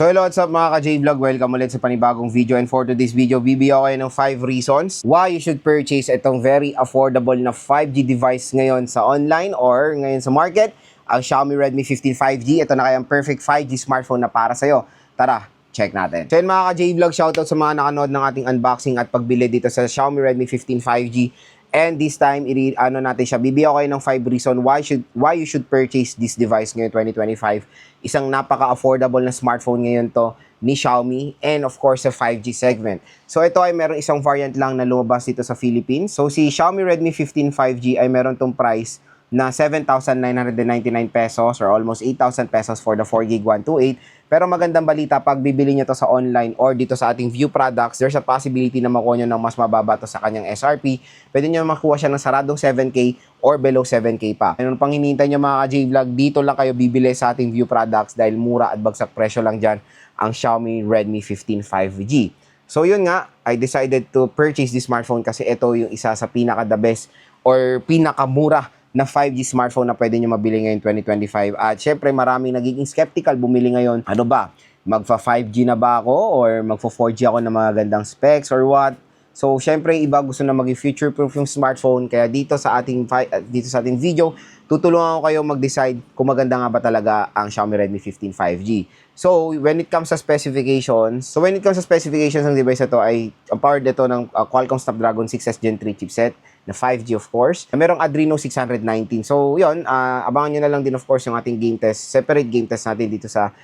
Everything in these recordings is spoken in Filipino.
So hello, what's up mga ka-J-Vlog? Welcome ulit sa panibagong video, and for today's video, bibigyan ko kayo ng 5 reasons why you should purchase itong very affordable na 5G device ngayon sa online or ngayon sa market, ang Xiaomi Redmi 15 5G. Ito na kayang perfect 5G smartphone na para sa'yo. Tara, check natin. So yun mga ka-J-Vlog, shoutout sa mga nakanood ng ating unboxing at pagbili dito sa Xiaomi Redmi 15 5G. And this time, natin siya. Bibigyan ko kayo ng 5 reasons why you should purchase this device ngayon 2025. Isang napaka-affordable na smartphone ngayon to ni Xiaomi, and of course sa 5G segment. So ito ay meron isang variant lang na lumabas dito sa Philippines. So si Xiaomi Redmi 15 5G ay meron tong price na 7,999 pesos or almost 8,000 pesos for the 4GB 128. Pero magandang balita, pag bibili nyo to sa online or dito sa ating View Products, there's a possibility na makuha nyo ng mas mababa to sa kanyang SRP. Pwede nyo makuha siya ng saradong 7K or below 7K pa. Ano pang hinihintay nyo mga ka-J-Vlog, dito lang kayo bibili sa ating View Products dahil mura at bagsak presyo lang dyan ang Xiaomi Redmi 15 5G. So yun nga, I decided to purchase this smartphone kasi ito yung isa sa pinaka-the best or pinakamura na 5G smartphone na pwede nyo mabili ngayon 2025. At syempre maraming nagiging skeptical bumili ngayon. Ano ba? Magfa 5G na ba ako or magfa 4G ako na mga gandang specs or what? So syempre iba gusto na maging future-proof yung smartphone. Kaya dito sa ating video, tutulungan ko kayo mag-decide kung maganda nga ba talaga ang Xiaomi Redmi 15 5G. So when it comes sa specifications, ng device na to ay ang powered ito ng Qualcomm Snapdragon 6S Gen 3 chipset na 5G of course. Merong Adreno 619. So yun, abangan nyo na lang din of course yung ating game test, separate game test natin dito sa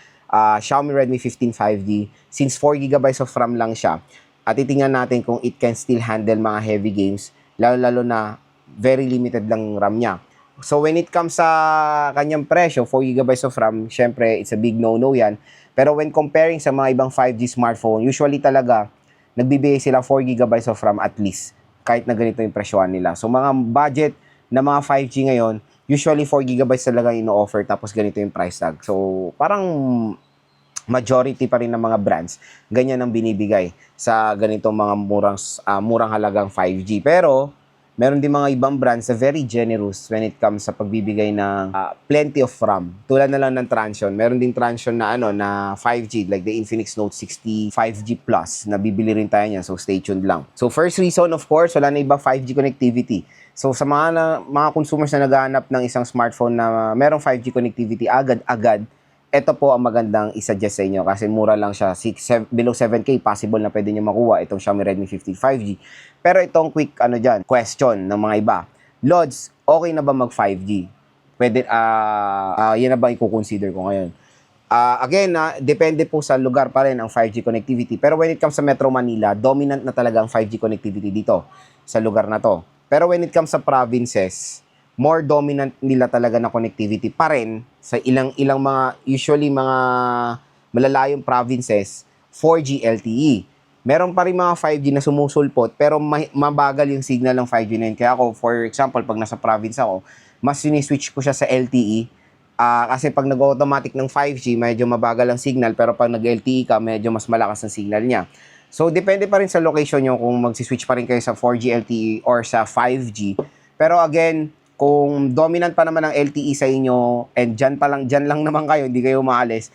Xiaomi Redmi 15 5G. Since 4GB of RAM lang siya, at titingnan natin kung it can still handle mga heavy games, lalo-lalo na very limited lang RAM niya. So when it comes sa kanyang presyo, 4GB of RAM, syempre it's a big no-no yan. Pero when comparing sa mga ibang 5G smartphone, usually talaga nagbibigay sila 4GB of RAM at least, kahit na ganito yung presyohan nila. So mga budget na mga 5G ngayon, usually 4GB talaga ino-offer tapos ganito yung price tag. So parang majority pa rin ng mga brands, ganyan ang binibigay sa ganitong mga murang halagang 5G. Pero meron din mga ibang brands na very generous when it comes sa pagbibigay ng plenty of RAM. Tulad na lang ng Transsion. Meron din Transsion na na 5G like the Infinix Note 60 5G Plus na bibili rin tayo niyan. So stay tuned lang. So first reason of course, wala na iba 5G connectivity. So sa mga consumers na naghahanap ng isang smartphone na merong 5G connectivity agad-agad, ito po ang magandang i-suggest sa inyo kasi mura lang siya, below 7K, possible na pwede nyo makuha itong Xiaomi Redmi 15 5G. Pero itong quick question ng mga iba. Lods, okay na ba mag 5G? Pwede, yan na ba i-consider ko ngayon? Again, depende po sa lugar pa rin ang 5G connectivity. Pero when it comes sa Metro Manila, dominant na talaga ang 5G connectivity dito sa lugar na to. Pero when it comes sa provinces, more dominant nila talaga na connectivity pa rin sa ilang usually mga malalayong provinces, 4G LTE. Meron pa rin mga 5G na sumusulpot pero mabagal yung signal ng 5G na yun. Kaya ako, for example, pag nasa province ako, mas siniswitch ko siya sa LTE kasi pag nag-automatic ng 5G, medyo mabagal ang signal pero pag nag-LTE ka, medyo mas malakas ang signal niya. So, depende pa rin sa location nyo kung magsiswitch pa rin kayo sa 4G LTE or sa 5G. Pero again, kung dominant pa naman ang LTE sa inyo and dyan lang naman kayo, hindi kayo maalis,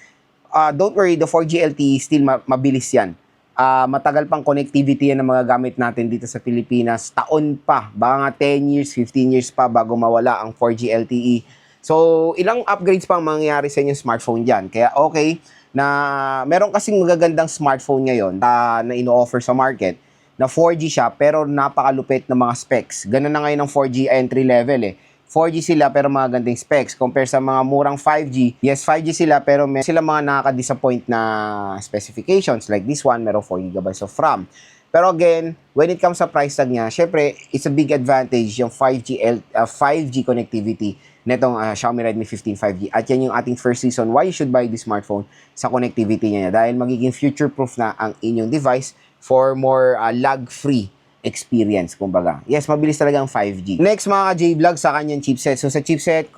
don't worry, the 4G LTE still mabilis yan. Matagal pang connectivity yan ng mga gamit natin dito sa Pilipinas. Taon pa, baka nga 10 years, 15 years pa bago mawala ang 4G LTE. So, ilang upgrades pang mangyayari sa inyong smartphone dyan. Kaya okay, na meron kasing magagandang smartphone ngayon na ino-offer sa market na 4G siya pero napakalupit ng mga specs. Ganun na ngayon ang 4G entry level 4G sila pero mga gandang specs compare sa mga murang 5G. Yes, 5G sila pero may sila mga nakaka-disappoint na specifications like this one, meron 4GB of RAM. Pero again, when it comes sa price tag niya, syempre, it's a big advantage yung 5G connectivity netong Xiaomi Redmi 15 5G. At yan yung ating first reason why you should buy this smartphone sa connectivity niya. Dahil magiging future-proof na ang inyong device for more lag-free experience, kumbaga. Yes, mabilis talaga ang 5G. Next, mga ka-J-Vlog, sa kanyang chipset. So, sa chipset,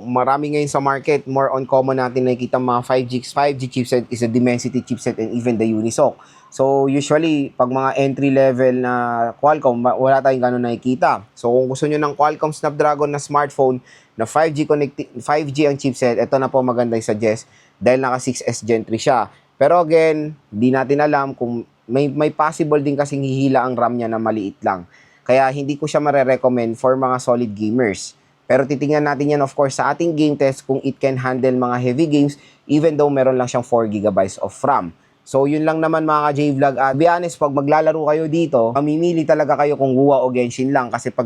marami ngayon sa market, more on common natin nakikita mga 5G chipset is a Dimensity chipset and even the Unisoc. So, usually, pag mga entry-level na Qualcomm, wala tayong gano'n nakikita. So, kung gusto nyo ng Qualcomm Snapdragon na smartphone, na 5G ang chipset, ito na po maganda i-suggest. dahil naka 6S Gen 3 siya. Pero again, di natin alam kung may possible din kasing hihila ang RAM niya na maliit lang. Kaya hindi ko siya mare-recommend for mga solid gamers. Pero titingnan natin yan of course sa ating game test kung it can handle mga heavy games even though meron lang siyang 4 GB of RAM. So, yun lang naman mga ka-J-Vlog. At be honest, pag maglalaro kayo dito, mamimili talaga kayo kung WUA o Genshin lang. Kasi pag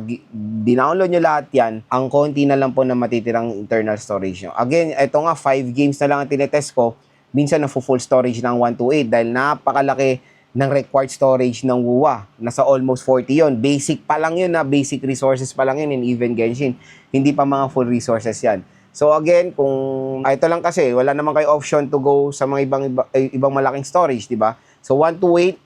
dinownload nyo lahat yan, ang konti na lang po na matitirang internal storage nyo. Again, ito nga, 5 games na lang ang tinetest ko. Minsan na full storage ng 128 dahil napakalaki ng required storage ng WUA. Nasa almost 40 yon. Basic pa lang yun na, basic resources pa lang yun in even Genshin. Hindi pa mga full resources yan. So again, kung ito lang kasi, wala naman kayo option to go sa mga ibang malaking storage, di ba? So 128,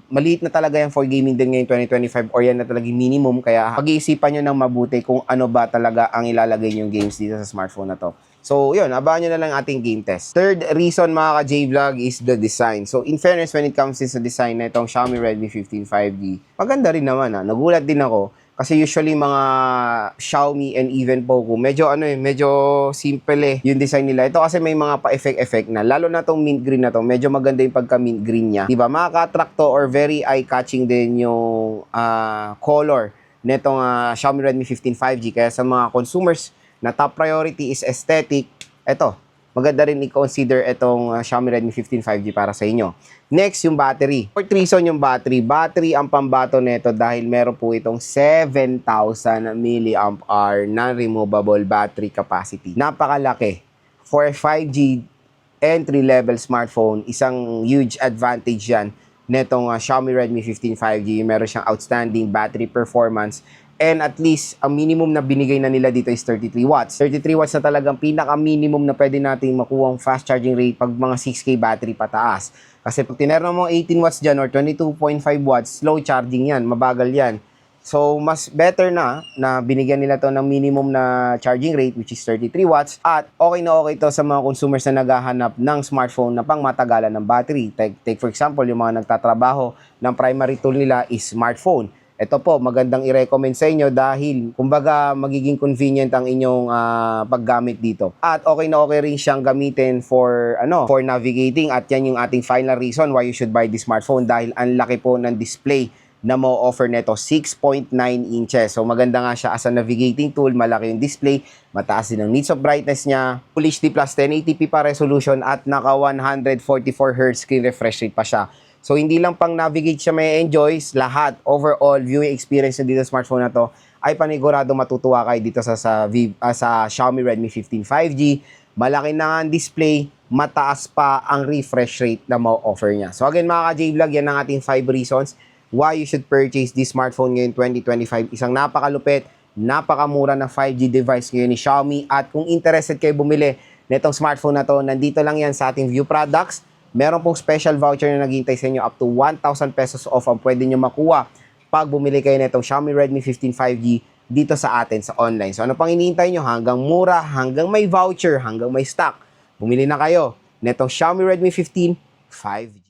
maliit na talaga yan for gaming din ngayon 2025 or yan na talaga minimum. Kaya pag-iisipan nyo ng mabuti kung ano ba talaga ang ilalagay yung games dito sa smartphone na to. So yun, abangan nyo na lang ating game test. Third reason mga ka-J-Vlog is the design. So in fairness, when it comes to sa design na itong Xiaomi Redmi 15 5G, maganda rin naman Nagulat din ako. Kasi usually mga Xiaomi and even Poco, medyo simple yung design nila. Ito kasi may mga pa-effect na, lalo na tong mint green na to, medyo maganda yung pagka mint green niya. Diba? Makaka-attract to or very eye-catching din yung color nitong Xiaomi Redmi 15 5G. Kaya sa mga consumers na top priority is aesthetic, eto, maganda rin i-consider itong Xiaomi Redmi 15 5G para sa inyo. Next, yung battery. Fourth reason yung battery. Battery ang pambato nito dahil meron po itong 7,000 mAh non-removable battery capacity. Napakalaki. For a 5G entry-level smartphone, isang huge advantage yan netong Xiaomi Redmi 15 5G. Meron siyang outstanding battery performance. And at least, ang minimum na binigay na nila dito is 33 watts. 33 watts na talagang pinaka-minimum na pwede natin makuha ang fast charging rate pag mga 6K battery pataas. Kasi pag tinerno mo 18 watts dyan or 22.5 watts, slow charging yan, mabagal yan. So, mas better na binigyan nila to ng minimum na charging rate which is 33 watts at okay na okay to sa mga consumers na naghahanap ng smartphone na pang matagalan ng battery. Take for example, yung mga nagtatrabaho ng primary tool nila is smartphone. Ito po, magandang i-recommend sa inyo dahil kumbaga magiging convenient ang inyong paggamit dito. At okay na okay rin siyang gamitin for navigating at yan yung ating final reason why you should buy this smartphone dahil ang laki po ng display na mo-offer neto 6.9 inches. So maganda nga siya as a navigating tool, malaki yung display, mataas din ang nits of brightness niya, Full HD Plus 1080p pa resolution at naka 144Hz screen refresh rate pa siya. So, hindi lang pang navigate siya may enjoys, lahat, overall, viewing experience na dito sa smartphone na to, ay panigurado matutuwa kayo dito sa Xiaomi Redmi 15 5G. Malaki na ang display, mataas pa ang refresh rate na ma-offer niya. So, again, mga ka-J-Vlog, yan ang ating 5 reasons why you should purchase this smartphone ngayon 2025. Isang napakalupit, napakamura na 5G device ngayon ni Xiaomi. At kung interested kayo bumili nitong smartphone na to, nandito lang yan sa ating View Products. Meron pong special voucher na naghihintay sa inyo up to 1,000 pesos off ang pwede nyo makuha pag bumili kayo nitong Xiaomi Redmi 15 5G dito sa atin sa online. So ano pang hinihintay nyo? Hanggang mura, hanggang may voucher, hanggang may stock. Bumili na kayo nitong Xiaomi Redmi 15 5G.